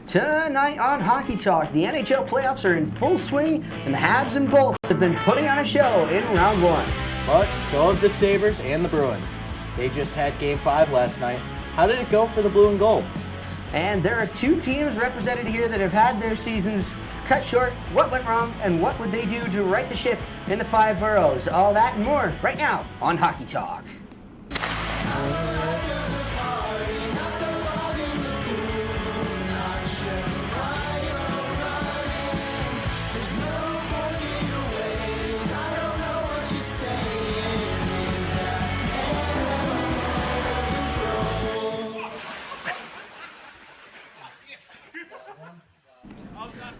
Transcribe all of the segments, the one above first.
Tonight on Hockey Talk, the NHL playoffs are in full swing, and the Habs and Bolts have been putting on a show in round one. But so have the Sabres and the Bruins. They just had Game 5 last night. How did it go for the Blue and Gold? And there are two teams represented here that have had their seasons cut short. What went wrong, and what would they do to right the ship in the 5 boroughs? All that and more right now on Hockey Talk.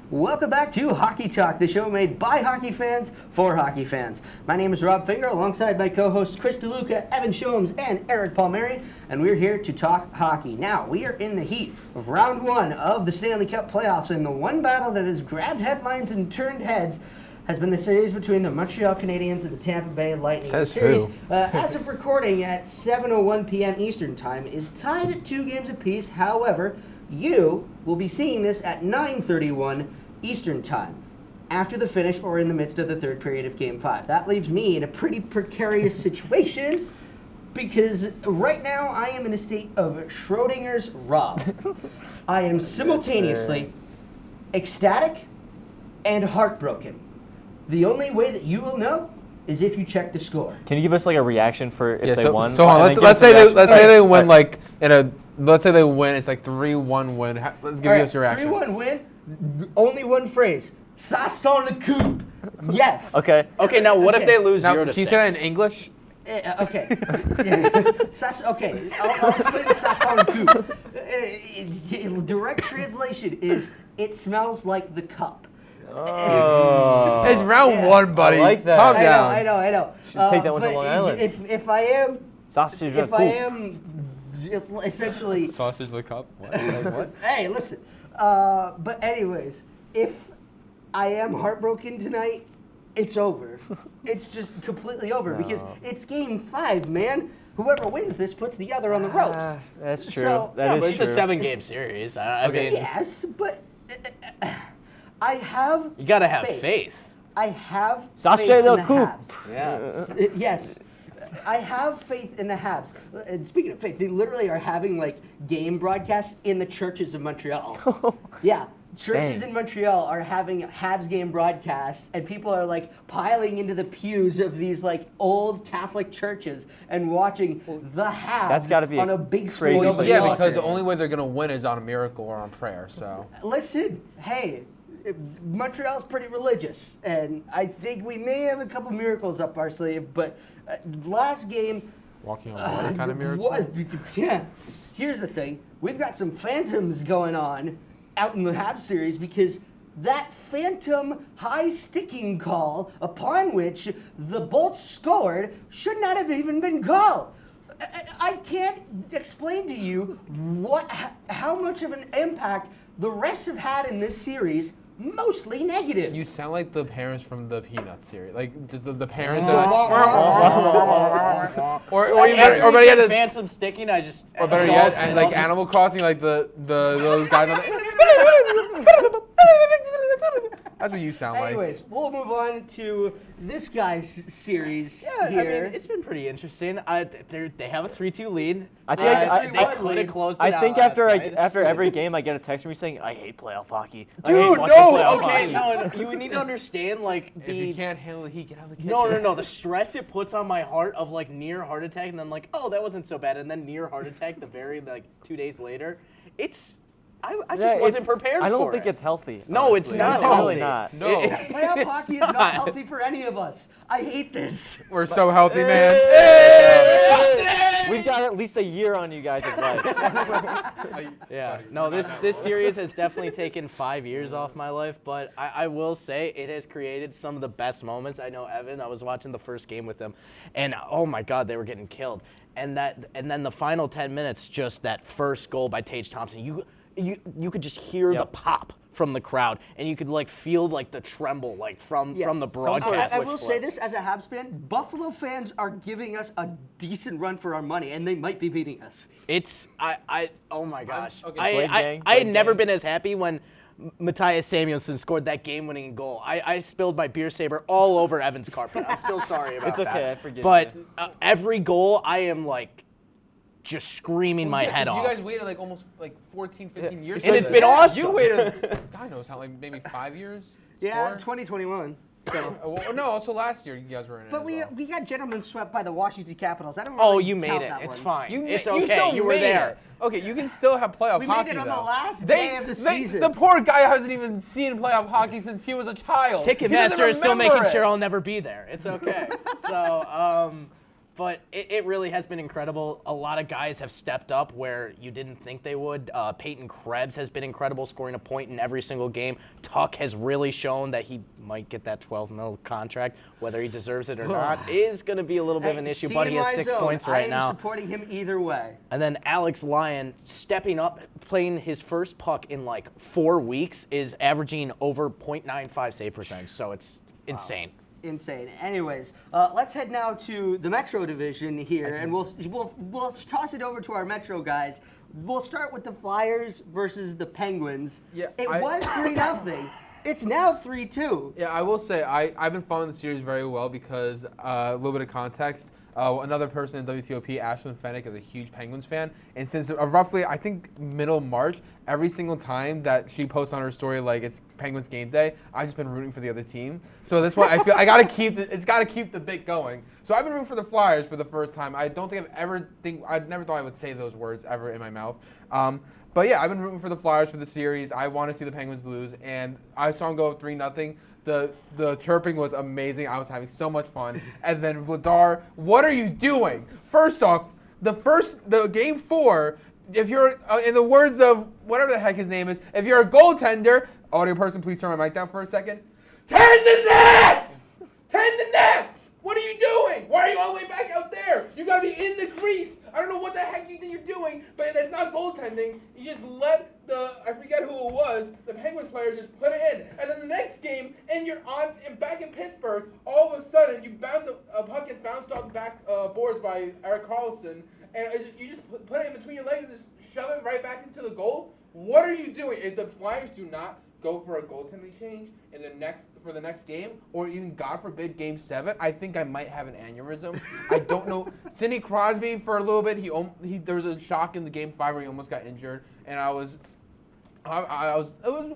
Welcome back to Hockey Talk, the show made by hockey fans for hockey fans. My name is Rob Finger, alongside my co-hosts Chris DeLuca, Evan Shomes, and Eric Palmieri, and we're here to talk hockey. Now, we are in the heat of round one of the Stanley Cup playoffs, and the one battle that has grabbed headlines and turned heads has been the series between the Montreal Canadiens and the Tampa Bay Lightning. Says the series, who? As of recording at 7:01 p.m. Eastern Time, is tied at 2 games apiece. However, you will be seeing this at 9:31 Eastern Time, after the finish or in the midst of the third period of Game 5. That leaves me in a pretty precarious situation because right now I am in a state of Schrodinger's Rob. I am simultaneously ecstatic and heartbroken. The only way that you will know is if you check the score. Can you give us like a reaction for if they won? So let's say they win like let's say they win. It's like 3-1 win. Let's give us your reaction. 3-1 win. Only one phrase. Ça sent le coup. Yes. Okay. Okay, now what if they lose Now, 0-6? can you say that in English? Okay. Okay. I'll explain the ça sent le coup. Direct translation is it smells like the cup. Oh. It's round one, buddy. I like that. Calm down. I know. Should take that one to but Long Island. If I am, Sausage if I am essentially, Sausage the cup. What? what? Hey, listen. But anyways, if I am heartbroken tonight, it's over. It's just completely over because it's Game 5, man. Whoever wins this puts the other on the ropes. That's true. So, That is It's true. a 7-game series. I mean, Yes, but I have. you gotta have faith. I have Sachez faith in le the coup. Habs. Yes. I have faith in the Habs. And speaking of faith, they literally are having like game broadcasts in the churches of Montreal. Yeah. Churches Dang. in Montreal are having Habs game broadcasts, and people are like piling into the pews of these like old Catholic churches and watching the Habs That's gotta be on a big screen. crazy over place. the Yeah, altar. because the only way they're gonna win is on a miracle or on prayer. So Listen, hey, Montreal's pretty religious, and I think we may have a couple miracles up our sleeve, but last game... walking on water kind of miracle. Yeah. Here's the thing. We've got some phantoms going on out in the Habs series because that phantom high sticking call upon which the Bolts scored should not have even been called. I can't explain to you how much of an impact the refs have had in this series. Mostly negative. You sound like the parents from the Peanuts series, like just the parents. or better yet, Phantom sticking. I just. or better yet, and like Animal Crossing, like those guys. That's what you sound like. Anyways, we'll move on to this guy's series Yeah, here. I mean, it's been pretty interesting. They have a 3-2 lead. I think they could have closed it I out think last after night. after every game I get a text from you saying I hate playoff hockey. I Dude, hate watching no. playoff Okay, hockey. no. You need to understand, like If you can't handle the heat, get out of the kitchen. No. The stress it puts on my heart of like near heart attack, and then like, oh, that wasn't so bad, and then near heart attack the very like 2 days later. I just wasn't prepared for it. I don't think it's healthy. No, it's honestly. not It's really healthy. not. No, Playoff hockey is not healthy for any of us. I hate this. we're so healthy, man. We've got at least a year on you guys of life. Yeah, no, this series has definitely taken 5 years off my life, but I will say it has created some of the best moments. I know Evan, I was watching the first game with them, and oh my God, they were getting killed. And then the final 10 minutes, just that first goal by Tage Thompson, you could just hear the pop from the crowd, and you could like feel like the tremble like from the broadcast. I will say this as a Habs fan: Buffalo fans are giving us a decent run for our money, and they might be beating us. It's oh my gosh! Blade gang, I had Blade never gang. been as happy when Matthias Samuelsson scored that game-winning goal. I spilled my beer saber all over Evan's carpet. I'm still sorry about It's that. okay, I forgive But you. every goal, I am like just screaming my head off. You guys waited like almost like 14, 15 years. And for it's this. been awesome. You waited, God knows how, like maybe 5 years? Yeah, 4? 2021. So. Well, no, also last year you guys were in it. But as we well. we got gentlemen swept by the Washington Capitals. I don't. Oh, really you made count it. that It's one. fine. It's You okay. still You were made there. it. Okay, you can still have playoff We hockey made it on though. the last day of the season. The poor guy hasn't even seen playoff hockey since he was a child. He doesn't Ticketmaster is still remember making it. sure I'll never be there. It's okay. So, but it really has been incredible. A lot of guys have stepped up where you didn't think they would. Peyton Krebs has been incredible, scoring a point in every single game. Tuck has really shown that he might get that $12 million contract. Whether he deserves it or not is going to be a little bit of an issue, but he has 6 points right now. I am supporting him either way. And then Alex Lyon stepping up, playing his first puck in like 4 weeks, is averaging over .95 save percentage. So it's insane. Insane. Anyways, let's head now to the Metro division here, and we'll toss it over to our Metro guys. We'll start with the Flyers versus the Penguins. Yeah, it was 3-0. It's now 3-2. Yeah, I will say I've been following the series very well because a little bit of context. Another person in WTOP, Ashlyn Fennick, is a huge Penguins fan, and since roughly I think middle March, every single time that she posts on her story like it's Penguins game day, I've just been rooting for the other team. So that's why I feel I gotta keep it's gotta keep the bit going. So I've been rooting for the Flyers for the first time. I don't think I never thought I would say those words ever in my mouth. But yeah, I've been rooting for the Flyers for the series. I want to see the Penguins lose, and I saw them go 3-0. The chirping was amazing. I was having so much fun. And then Vladar, what are you doing? First off, the game 4, if you're in the words of whatever the heck his name is, if you're a goaltender, audio person, please turn my mic down for a second. Tend the net! Tend the net! What are you doing? Why are you all the way back out there? You gotta be in the crease. I don't know what the heck you think you're doing, but that's not goaltending. You just let I forget who it was, the Penguins player just put it in. And then the next game, and you're back in Pittsburgh, all of a sudden you bounce a puck gets bounced off the back boards by Erik Karlsson, and you just put it in between your legs and just shove it right back into the goal. What are you doing? If the Flyers do not go for a goaltending change for the next game, or even God forbid Game 7, I think I might have an aneurysm. I don't know. Sidney Crosby for a little bit, there was a shock in the Game 5 where he almost got injured, and it was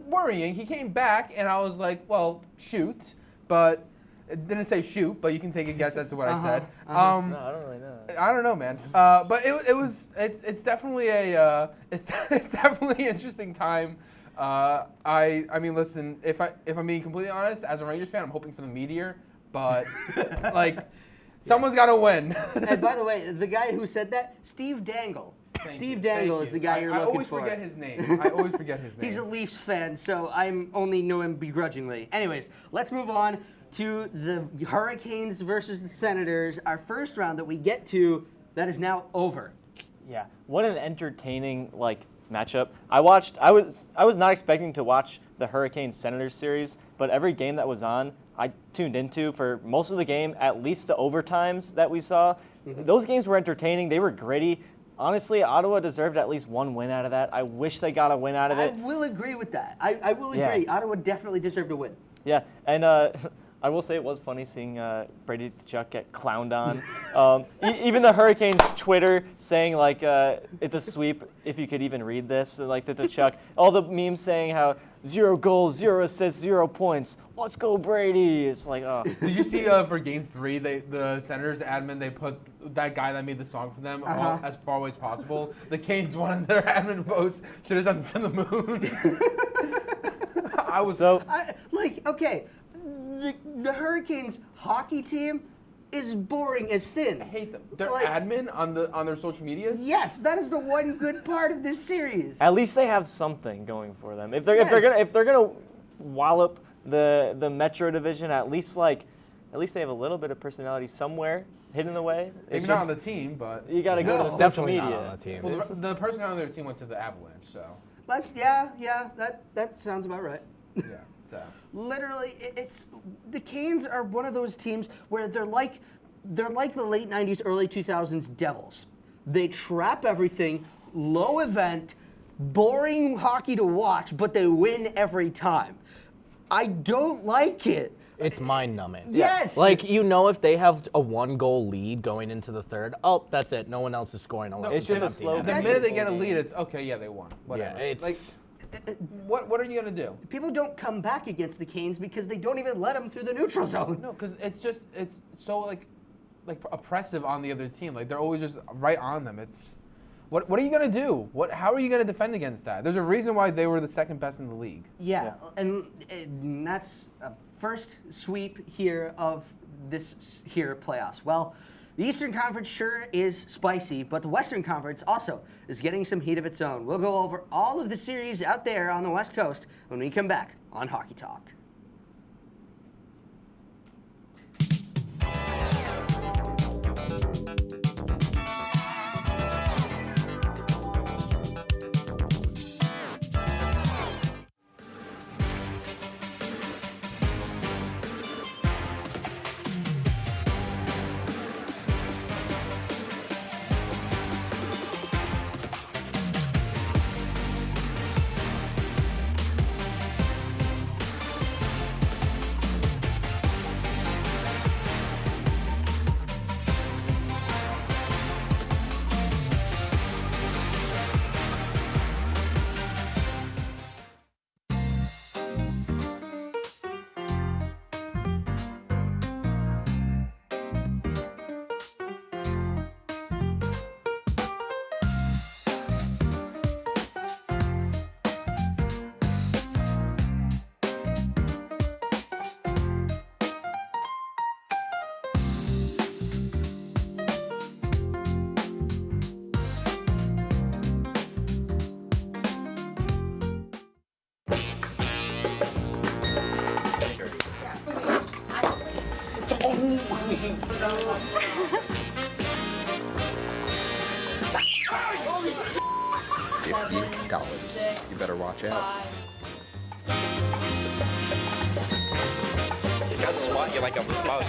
worrying. He came back, and I was like, well, shoot, but it didn't say shoot, but you can take a guess as to what I said. No, I don't really know. I don't know, man. But it's definitely it's definitely an interesting time. I mean, listen, if I'm being completely honest, as a Rangers fan, I'm hoping for the Meteor, but like someone's got to win. And by the way, the guy who said that, Steve Dangle. Steve Dangle is the guy you're looking for. I always forget his name. I always forget his name. He's a Leafs fan, so I'm only know him begrudgingly. Anyways, let's move on to the Hurricanes versus the Senators. Our first round that we get to, that is now over. Yeah, what an entertaining matchup. I was not expecting to watch the Hurricanes Senators series, but every game that was on, I tuned into for most of the game, at least the overtimes that we saw. Mm-hmm. Those games were entertaining. They were gritty. Honestly, Ottawa deserved at least one win out of that. I wish they got a win out of it. I will agree with that. I will agree. Yeah. Ottawa definitely deserved a win. Yeah, and I will say it was funny seeing Brady Tkachuk get clowned on. Even the Hurricanes Twitter saying it's a sweep if you could even read this. To Tkachuk, all the memes saying how 0 goals, 0 assists, 0 points. Let's go Brady. It's like, oh. Did you see for Game 3, the Senators admin, they put that guy that made the song for them as far away as possible. The Canes wanted their admin post should have sent it to the moon. I was okay. The Hurricanes hockey team is boring as sin. I hate them. Their admin on their social medias. Yes, that is the one good part of this series. At least they have something going for them. If they're gonna wallop the Metro division, at least they have a little bit of personality somewhere hidden away. Maybe not on the team, but you got to go to the social definitely media. not on the team. Well, the person on their team went to the Avalanche, so. That sounds about right. Yeah. So. Literally, it's the Canes are one of those teams where they're like the late '90s, early 2000s Devils. They trap everything, low event, boring hockey to watch, but they win every time. I don't like it. It's mind-numbing. Yes. Like, if they have a 1-goal lead going into the third, oh, that's it. No one else is scoring unless It's just a empty slow net. The minute they get a lead, it's okay. Yeah, they won. Whatever. Yeah, it's like, what are you gonna do? People don't come back against the Canes because they don't even let them through the neutral zone. No, because it's so like oppressive on the other team. Like they're always just right on them. It's what are you gonna do? How are you gonna defend against that? There's a reason why they were the second best in the league. Yeah, and that's a first sweep here of this here playoffs. Well, the Eastern Conference sure is spicy, but the Western Conference also is getting some heat of its own. We'll go over all of the series out there on the West Coast when we come back on Hockey Talk. $50. You better watch out. He's got to swat you like a bug.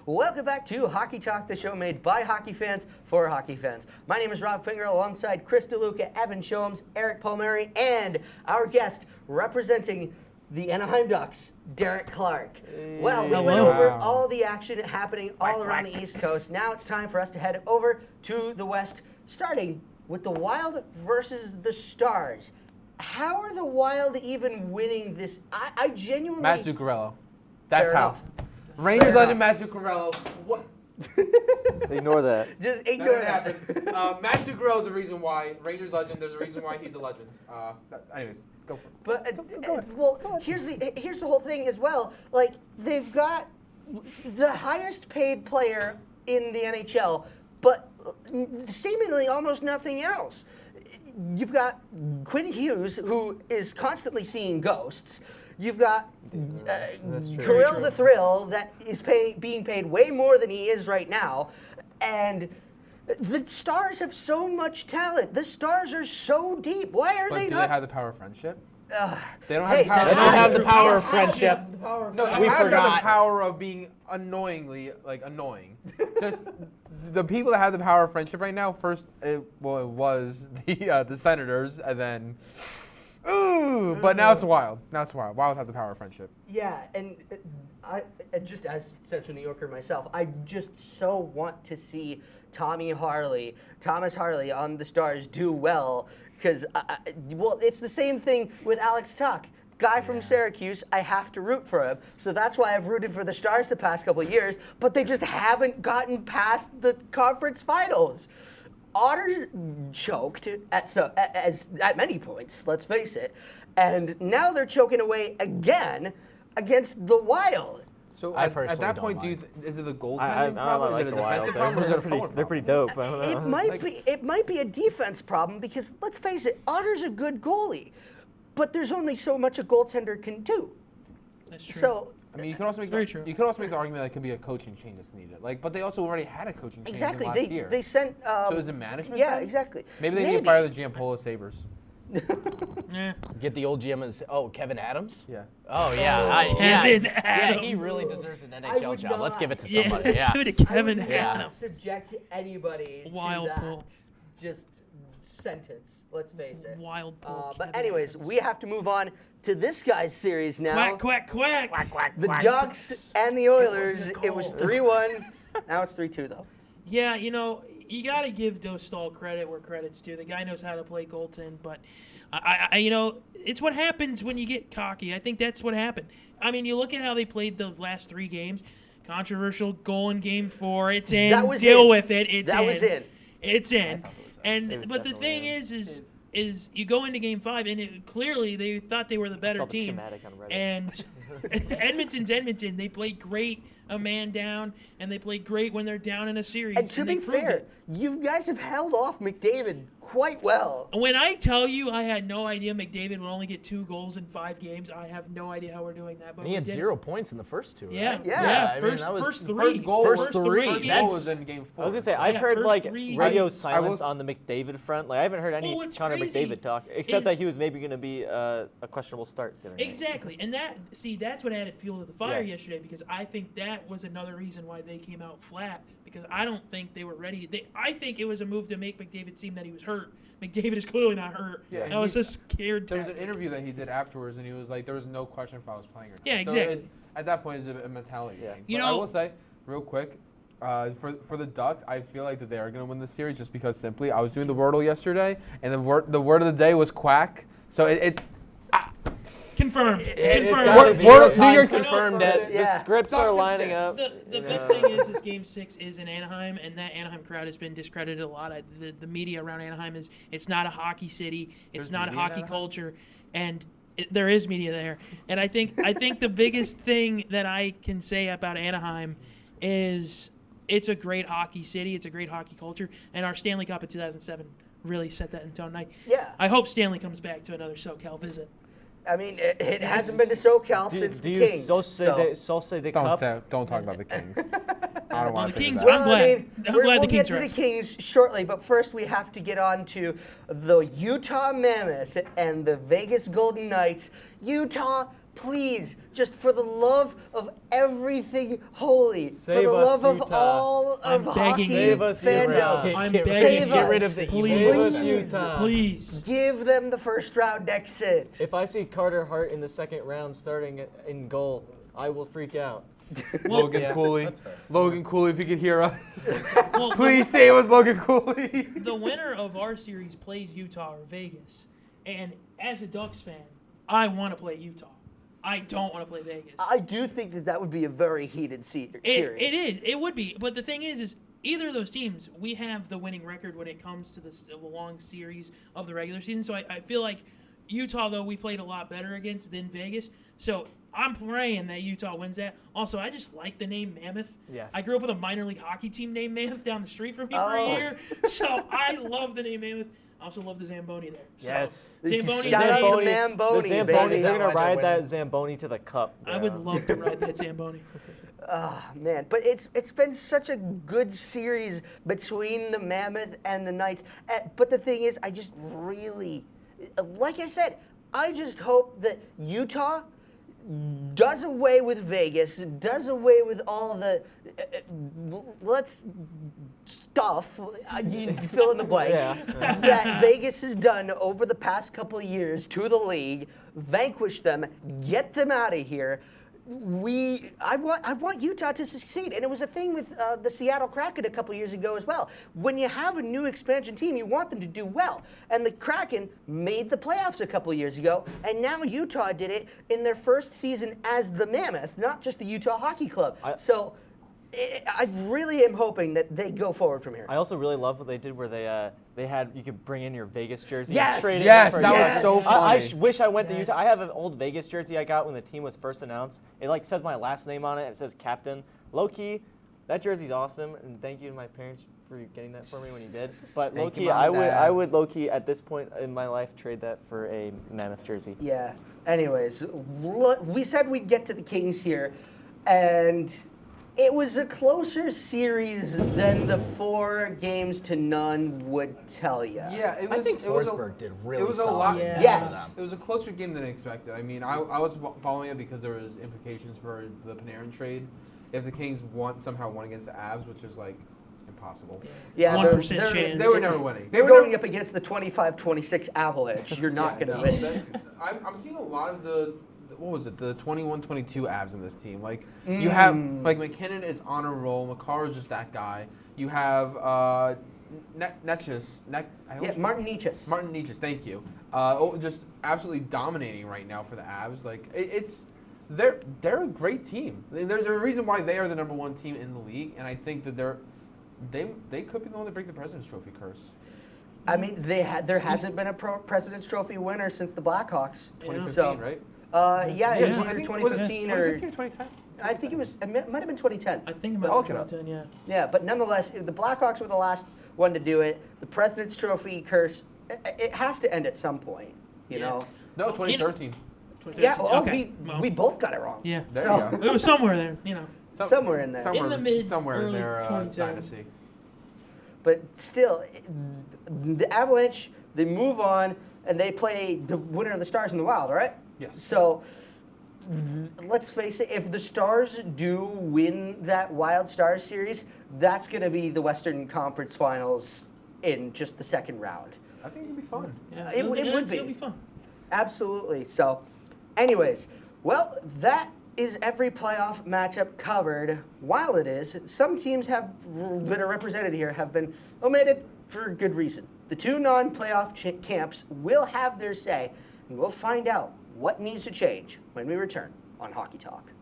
Welcome back to Hockey Talk, the show made by hockey fans for hockey fans. My name is Rob Finger, alongside Chris DeLuca, Evan Shomes, Eric Palmieri, and our guest representing the Anaheim Ducks, Derek Clark. Well, we went over all the action happening all around the East Coast. Now it's time for us to head over to the West, starting with the Wild versus the Stars. How are the Wild even winning this? I genuinely... Matt Zuccarello. That's Fair how. enough. Rangers Fair legend enough. Matt Zuccarello. What? Ignore that. Just ignore that. Matt Zuccarello is the reason why. Rangers legend. There's a reason why he's a legend. Anyways, go for it. But well, here's the whole thing as well. Like they've got the highest paid player in the NHL, but seemingly almost nothing else. You've got Quinn Hughes, who is constantly seeing ghosts. You've got Kirill the Thrill that is being paid way more than he is right now, and the Stars have so much talent. The Stars are so deep. Why are they Do not? they have the power of friendship? They don't Hey, have the power. They don't have the power of friendship. No, We they have forgot. the power of being annoyingly annoying. Just the people that have the power of friendship right now. First, it was the Senators, and then. Ooh, but now it's Wild. Now it's Wild. Wild have the power of friendship. Yeah, and just as Central New Yorker myself, I just so want to see Thomas Harley on the Stars do well, because well, it's the same thing with Alex Tuch. Guy from Syracuse, I have to root for him. So that's why I've rooted for the Stars the past couple of years, but they just haven't gotten past the conference finals. Otters choked at many points, let's face it, and now they're choking away again against the Wild. So I at personally that don't point, mind. is it a I goaltending problem? like Is it the a Wild. defensive problem? Or is it a forward They're problem? pretty dope. I don't know. It might be a defense problem because let's face it, Otter's a good goalie, but there's only so much a goaltender can do. That's true. So I mean, you could also make very true. you could also make the argument that it could be a coaching change that's needed. Like, but they also already had a coaching change exactly, last year. they sent. So is it management? Yeah, then? exactly. Maybe they need to fire the Gianpola Sabres. Yeah. Get the old GM as Kevin Adams. Yeah. Oh yeah, Kevin yeah, he Adams. really deserves an I NHL would job. Let's not. give it to Yeah, somebody. let's Yeah. give it to Kevin I would Yeah. not Adams. subject anybody Wild to that. pull. Just sentence. Let's face it. Wild pull. But Kevin anyways, Adams. we have to move on to this guy's series now. Quack, quack, quack. The Ducks and the Oilers. wasn't a It was goal. 3-1. Now it's 3-2 though. Yeah, you know, you got to give Dostal credit where credit's due. The guy knows how to play goaltend, but you know, it's what happens when you get cocky. I think that's what happened. I mean, you look at how they played the last 3 games. Controversial goal in Game 4. It's in. That was Deal in. with it. It's That in. was in. It's in. It And was but the definitely thing in. is you go into Game 5 and clearly they thought they were the better saw the team. schematic on Reddit. And Edmonton's Edmonton. They played great a man down, and they play great when they're down in a series. And to they be proved fair, it. you guys have held off McDavid quite well. When I tell you I had no idea McDavid would only get 2 goals in 5 games, I have no idea how we're doing that. But And he we had did it. 0 points in the first 2. Yeah, Right? Yeah, I mean, first, that was first the 3. First goal, First three. First games. goal was in Game 4. I was gonna say I've Yeah, heard first like 3 radio games. silence on the McDavid front. Like I haven't heard any Well, what's Connor crazy McDavid talk, except that is- he was maybe gonna be a questionable start. the other night. Exactly, and that's what added fuel to the fire Yeah. yesterday, because I think that was another reason why they came out flat, because I don't think they were ready. I think it was a move to make McDavid seem that he was hurt. McDavid is clearly not hurt. Yeah, That was he- a scared There was an tactic. interview that he did afterwards, and he was like, there was no question if I was playing or not. Yeah, So exactly. at that point, it's a mentality Yeah. thing. You But I know- will say, real quick, for the Ducks, I feel like that they are going to win the series just because simply I was doing the Wordle yesterday, and the word of the day was quack. So Confirmed. It's Confirmed. gotta be. Word- Times New York- confirmed it. Yeah. The scripts Ducks are and lining 6. up. The best thing is Game 6 is in Anaheim, and that Anaheim crowd has been discredited a lot. The media around Anaheim it's not a hockey city. It's There's not a media in hockey Anaheim? culture, and there is media there. And I think the biggest thing that I can say about Anaheim is it's a great hockey city. It's a great hockey culture, and our Stanley Cup in 2007 really set that in tone. Yeah. I hope Stanley comes back to another SoCal visit. I mean, it hasn't been to SoCal since Do the you Kings. Sauce the cup? don't talk about the Kings. I don't Well, want the to Kings- think I'm about glad. I'm glad we'll the get Kings to are the up. Kings shortly, but first we have to get on to the Utah Mammoth and the Vegas Golden Knights. Utah, please, just for the love of everything holy, for Save the us, love of Utah. all I'm of begging hockey you. Save us, fandom, Utah. I'm Get begging rid- you. get rid of the Please. evil. Please. Utah. Please. give them the first round exit. If I see Carter Hart in the second round starting in goal, I will freak out. Logan Yeah, Cooley. that's fair. Logan Cooley, if you could hear us. Well, Please say it was Logan Cooley. the winner of our series plays Utah or Vegas. And as a Ducks fan, I want to play Utah. I don't want to play Vegas. I do think that would be a very heated series. It is. It would be. But the thing is either of those teams, we have the winning record when it comes to the long series of the regular season. So I feel like Utah, though, we played a lot better against than Vegas. So I'm praying that Utah wins that. Also, I just like the name Mammoth. Yeah. I grew up with a minor league hockey team named Mammoth down the street from me for Oh. a year. So I love the name Mammoth. I also love the Zamboni there. So Yes. Zamboni. Shout out to Zamboni, Zamboni, the Zamboni, baby. they're gonna Why they're ride that winning. Zamboni to the cup. I would love to ride that Zamboni. Oh, man, but it's been such a good series between the Mammoth and the Knights. But the thing is, I just really, like I said, I just hope that Utah does away with Vegas, does away with all the stuff, you fill in the blank, Yeah. that Vegas has done over the past couple of years to the league, vanquish them, get them out of here. I want Utah to succeed, and it was a thing with the Seattle Kraken a couple years ago as well. When you have a new expansion team, you want them to do well, and the Kraken made the playoffs a couple years ago, and now Utah did it in their first season as the Mammoth, not just the Utah Hockey Club. So I really am hoping that they go forward from here. I also really love what they did where they had you could bring in your Vegas jersey. Yes! And trade it Yes, in for that Utah. was so I funny. wish I went to Utah. I have an old Vegas jersey I got when the team was first announced. It like says my last name on it. It says captain. Low key, that jersey's awesome, and thank you to my parents for getting that for me when you did. But low Thank you, key, Mom and Dad. I would low key at this point in my life trade that for a Mammoth jersey. Yeah. Anyways, we said we'd get to the Kings here, and it was a closer series than the 4-0 would tell you. Yeah, it I was. think it was Forsberg did really It was a solid. lot. Yeah. Yes. It was a closer game than expected. I mean, I was following it because there was implications for the Panarin trade. If the Kings somehow won against the Avs, which is like impossible. Yeah, 1% chance. They were never winning. They were going never, up against the 25-26 Avalanche. You're not Yeah, going no, to win. that- I'm seeing a lot of the what was it, the 21-22 Avs in this team. Like you have like McKinnon is on a roll. Makar is just that guy. You have Netchus. Martin Necas. Martin Necas, thank you. Just absolutely dominating right now for the Avs. Like they're a great team. There's a reason why they are the #1 team in the league, and I think that they could be the one to break the President's Trophy curse. I mean, there hasn't been a President's Trophy winner since the Blackhawks. 2015, So, right? yeah, it was I either think- 2015 was or it 2015 or 2010? I think it might have been 2010. I think I'll about look it up. 2010, yeah. Yeah, but nonetheless, the Blackhawks were the last one to do it. The President's Trophy curse, it has to end at some point, you Yeah. know? No, 2013. 2013. Yeah, well, Okay. Well, we both got it wrong. Yeah. There So- you go. It was somewhere there, you know. Somewhere in there. Somewhere, In the mid- somewhere in early their 2010s. dynasty. But still, the Avalanche, they move on, and they play the winner of the Stars and the Wild, all right? Yes. So, let's face it, if the Stars do win that Wild Stars series, that's going to be the Western Conference Finals in just the second round. I think it'd be fun. Yeah, It would it's be. gonna be fun. Absolutely. So, anyways, well, that is every playoff matchup covered. While it is, some teams that are represented here have been omitted for good reason. The two non-playoff camps will have their say, and we'll find out what needs to change when we return on Hockey Talk.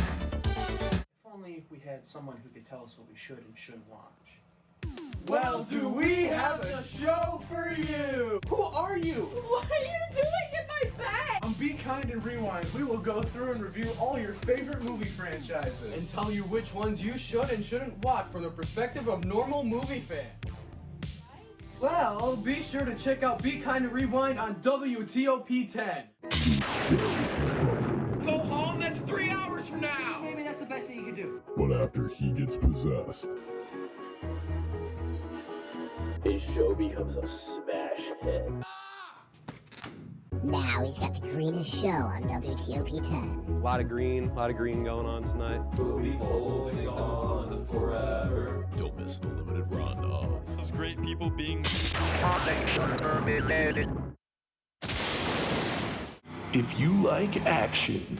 If only we had someone who could tell us what we should and shouldn't watch. Well, do we have a show for you? Who are you? What are you doing in my bed? On Be Kind and Rewind, we will go through and review all your favorite movie franchises and tell you which ones you should and shouldn't watch from the perspective of normal movie fans. Well, be sure to check out Be Kind and Rewind on WTOP 10. Go home, that's 3 hours from now. Maybe that's the best thing you can do. But after he gets possessed, his show becomes a smash hit. Now he's got the greenest show on WTOP 10. A lot of green going on tonight. We'll be holding on forever. don't miss the limited run of Those great people being. If you like action,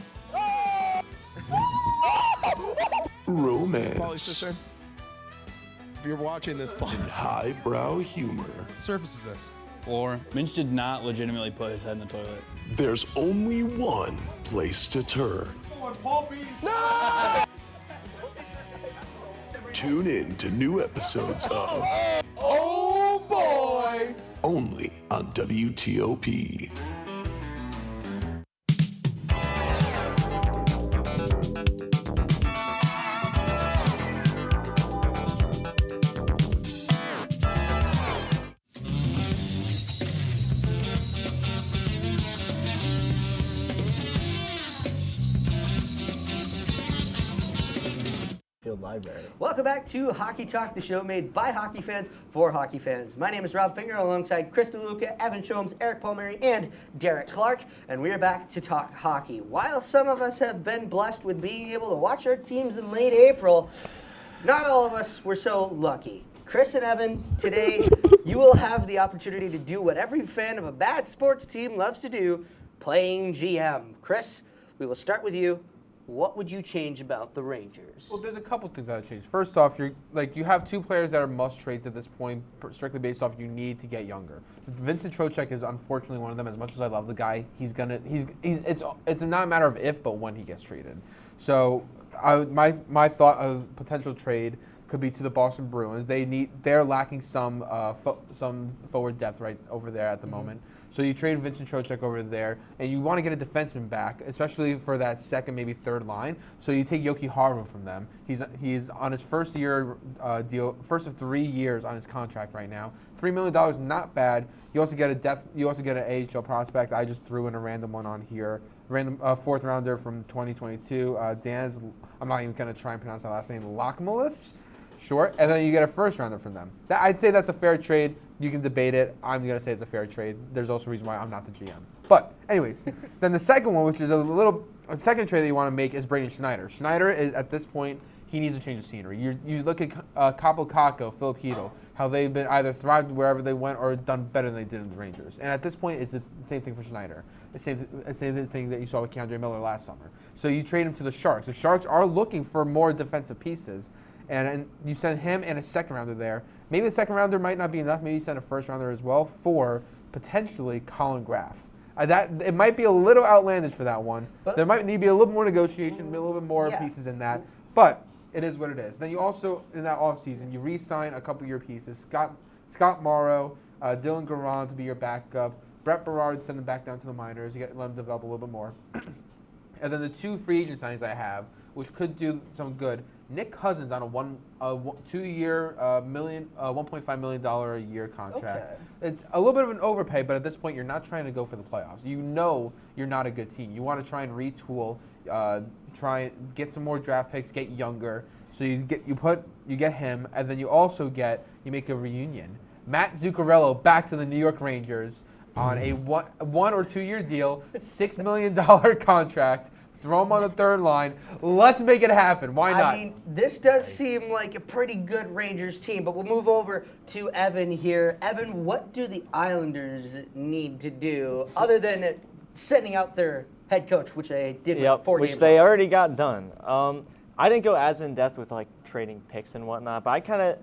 romance, If you're watching this, and highbrow humor, surface is this. Floor. Minch did not legitimately put his head in the toilet. there's only one place to turn. Tune in to new episodes of Oh boy! Only on WTOP. Field Library. Welcome back to Hockey Talk, the show made by hockey fans for hockey fans. My name is Rob Finger, alongside Chris DeLuca, Evan Shomes, Eric Palmieri, and Derek Clark, and we are back to talk hockey. While some of us have been blessed with being able to watch our teams in late April, not all of us were so lucky. Chris and Evan, today you will have the opportunity to do what every fan of a bad sports team loves to do, playing GM. Chris, we will start with you. what would you change about the Rangers? Well, there's a couple things that have changed. First off, you have 2 players that are must trades at this point, strictly based off you need to get younger. Vincent Trocheck is unfortunately one of them. As much as I love the guy, it's not a matter of if, but when he gets traded. So my thought of potential trade could be to the Boston Bruins. They're lacking some forward depth right over there at the moment. So you trade Vincent Trocheck over there, and you want to get a defenseman back, especially for that second, maybe third line. So you take Yoki Harvin from them. He's on his first year deal, first of 3 years on his contract right now. $3 million, not bad. You also get an AHL prospect. I just threw in a random one on here. Random 4th rounder from 2022. I'm not even going to try and pronounce that last name. Lockmulis. Short, and then you get a 1st rounder from them. I'd say that's a fair trade. You can debate it. I'm going to say it's a fair trade. There's also a reason why I'm not the GM. But anyways, then the second one, which is a second trade that you want to make, is Braden Schneider. Schneider is, at this point, he needs a change of scenery. You look at Capo Caco, Philip Hedl, how they've been either thrived wherever they went or done better than they did in the Rangers. And at this point, it's the same thing for Schneider. The same thing that you saw with Keandre Miller last summer. So you trade him to the Sharks. The Sharks are looking for more defensive pieces. And you send him and a 2nd rounder there. Maybe the 2nd rounder might not be enough. Maybe you send a 1st rounder as well for potentially Colin Graff. It might be a little outlandish for that one. But there might need to be a little more negotiation, a little bit more pieces in that. But it is what it is. Then you also, in that offseason, you re-sign a couple of your pieces. Scott Morrow, Dylan Garand to be your backup. Brett Berard, send him back down to the minors. You let him develop a little bit more. And then the 2 free agent signings I have, which could do some good. Nick Cousins on a 2-year, $1.5 million a year contract. Okay. It's a little bit of an overpay, but at this point, you're not trying to go for the playoffs. You know you're not a good team. You want to try and retool, try and get some more draft picks, get younger. So you get him, and then you make a reunion. Matt Zuccarello back to the New York Rangers on a 1 or 2 year deal, $6 million contract. Throw him on the 3rd line. Let's make it happen. Why not? I mean, this does seem like a pretty good Rangers team, but we'll move over to Evan here. Evan, what do the Islanders need to do other than sending out their head coach, which they did with 4 games? Which they already got done. I didn't go as in depth with trading picks and whatnot, but I kind of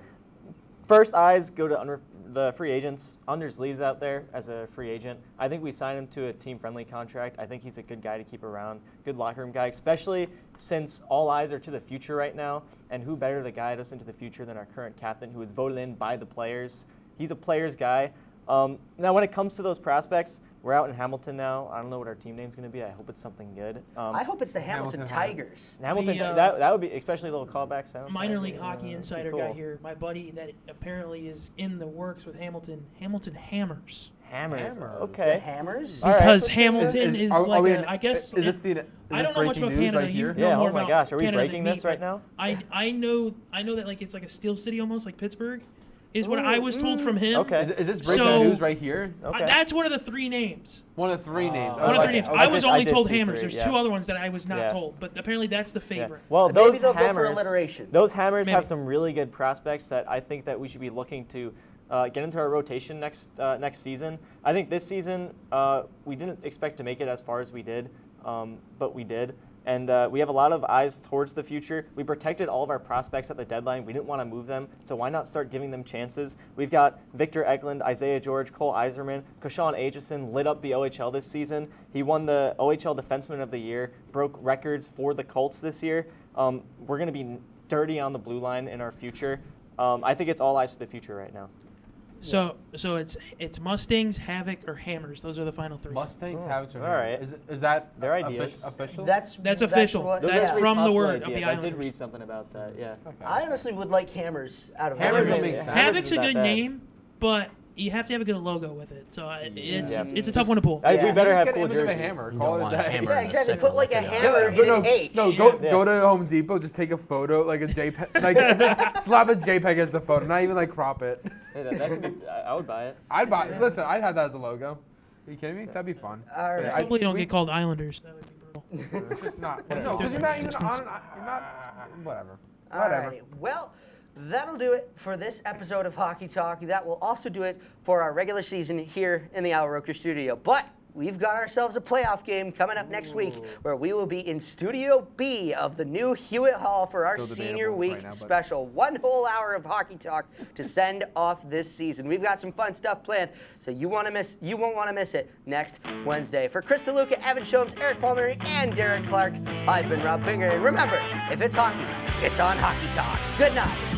first eyes go to the free agents. Anders Lee's out there as a free agent. I think we signed him to a team-friendly contract. I think he's a good guy to keep around, good locker room guy, especially since all eyes are to the future right now. And who better to guide us into the future than our current captain, who is voted in by the players. He's a player's guy. Now, when it comes to those prospects, we're out in Hamilton now. I don't know what our team name's going to be. I hope it's something good. I hope it's the Hamilton Tigers. Hamilton, that would be, especially a little callback sound. Minor league hockey insider guy here. My buddy that apparently is in the works with Hamilton Hammers. Hammers. Okay. The Hammers? Because Hamilton is I guess. Is this I don't know much about Canada. Right here? You know more oh my about gosh, are we Canada breaking than this me, right now? I know that it's like a steel city almost, like Pittsburgh. Is what I was told from him. Okay. Is this breaking news right here? Okay. That's one of the 3 names. One of 3 names. One of the 3 names. I was only told Hammers. 3, There's 2 other ones that I was not told, but apparently that's the favorite. Yeah. Well, Maybe those they'll Hammers. go for alliteration. Those Hammers have some really good prospects that I think that we should be looking to get into our rotation next season. I think this season we didn't expect to make it as far as we did, but we did. And we have a lot of eyes towards the future. We protected all of our prospects at the deadline. We didn't want to move them, so why not start giving them chances? We've got Victor Eklund, Isaiah George, Cole Iserman, Kashawn Aitchison lit up the OHL this season. He won the OHL Defenseman of the Year, broke records for the Colts this year. We're going to be dirty on the blue line in our future. I think it's all eyes to the future right now. So it's Mustangs, Havoc, or Hammers. Those are the final 3. Mustangs, Havoc, or all right. Is that their ideas? Official? That's official. That's from the word of the Islanders. I did read something about that. Yeah. Okay. I honestly would like Hammers out of Hammers Hammers. makes sense. Havoc's a good name, but you have to have a good logo with it. So it's a tough one to pull. We better have cool Get an image of jerseys. a hammer. You Call don't it want a that. hammer. Yeah, in the exactly. center Put like a of the hammer field. in an H. No, go to Home Depot. Just take a photo, like a JPEG, like slap a JPEG as the photo. Not even like crop it. Hey, that could be, I would buy it. I'd buy. Listen, I'd have that as a logo. Are you kidding me? That'd be fun. All right. Hopefully you don't get called Islanders. That would be brutal. It's just not. No, because you're not even on. You're not. Whatever. Alrighty. Well, that'll do it for this episode of Hockey Talk. That will also do it for our regular season here in the Al Roker studio. But we've got ourselves a playoff game coming up next week where we will be in Studio B of the new Hewitt Hall for our Still Senior debatable Week right now, but- special. 1 whole hour of hockey talk to send off this season. We've got some fun stuff planned, so you won't want to miss it next Wednesday. For Chris DeLuca, Evan Shomes, Eric Palmieri, and Derek Clark, I've been Rob Finger, and remember, if it's hockey, it's on Hockey Talk. Good night.